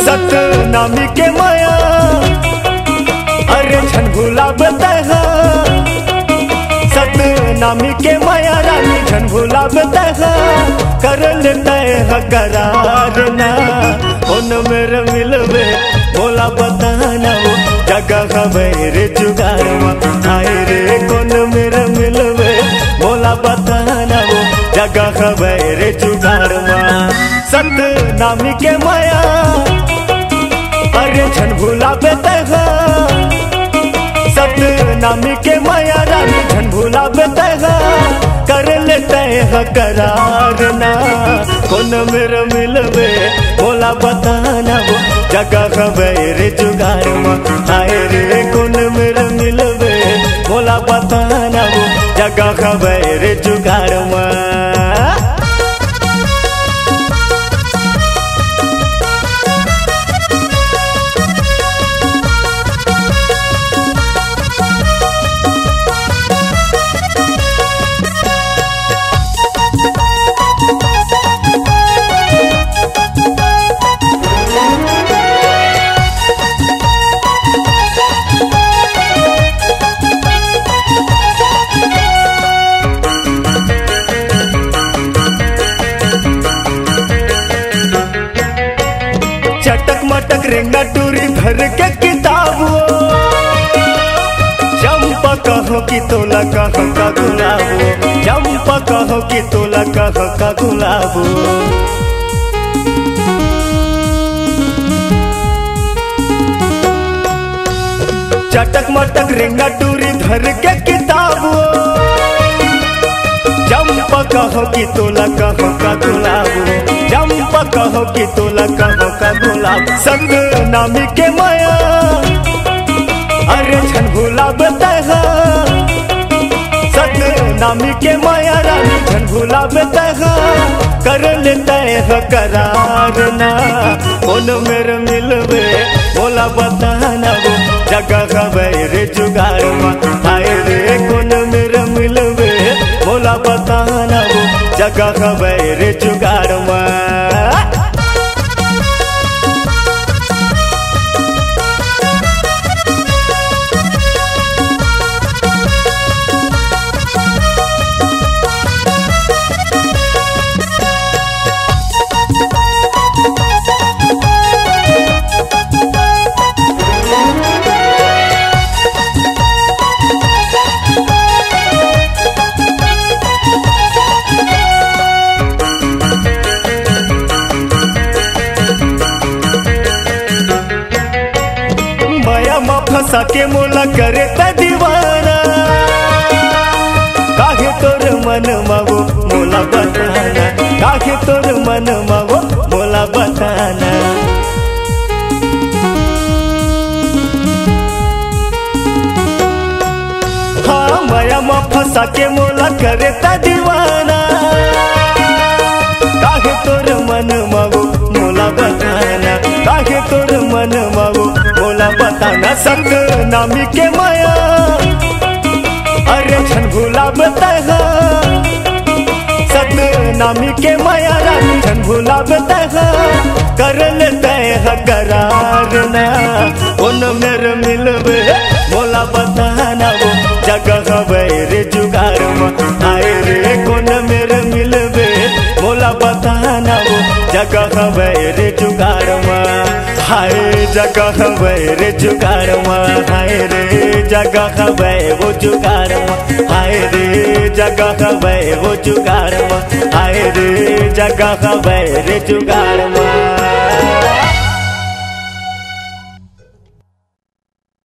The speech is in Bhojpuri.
सतनामी के माया अरे छन गुलाब तहा, सतनामी के माया रानी छन गुलाब तहा, कर लेता है करार ना उन मेरे मिलवे बोला बताना वो जगह खबर जुगाड़वा आए रे कौन मेरे मिलवे बोला बताना वो जगह खबर जुगाड़वा। सतनामी के माया अरे छन गुलाब तहा, सतनामी के माया रानी छन गुलाब तहा, कर लेते हैं करार ना कौन मेरे मिलवे बोला बताना वो जगह खबर जुगाड़वा आए रे कौन मेरे मिलवे बोला बताना वो जगह खबर जुगाड़वा। चटक मटक रेंगा टूरी भर के किताब चंपा कहो कि तोला कहो का गुलाबो, चंपा कहो कि तोला कहो का गुलाबो। चटक मटक रेंगा टूरी भर के किताब चंपा कहो कि तोला कहो का गुलाबो, चंपा कहो कि तोला कहो का गुलाब। सतनामी के माया अरे छन गुलाब तहा, सतनामी के माया रानी छन गुलाब तहा, कर लेता है करार ना कौन मेरे मिलवे बोला बताना वो जगह खबर जुगाड़वा आए रे कौन मेरे मिलवे बोला बताना वो जगह खबर जुगाड़वा। फंसा के मोला करे त दीवाना, काहे तोर मन मावो मोला बताना, काहे तोर मन मावो मोला बताना। हाँ माया मा फंसा के मोला करे त दीवाना, काहे तोर मन मावो मोला बताना, काहे तोर मन मावो बोला बताना। सतनामी के माया अरे छन गुलाब तहा, सतनामी के माया रानी छन गुलाब तहा, कर लेते हैं करार ना उन मेरे मिलवे बोला बताना वो जगह खबर जुगाड़वा आए रे कौन मेरे मिलवे बोला बताना वो जगह खबर जुगाड़वा। हाय जगह खबर जुगाड़वा हाय रे जगह खबर वो जुगाड़वा हाय रे जगह खबर वो जुगाड़वा हाय रे जगह खबर जुगाड़वा।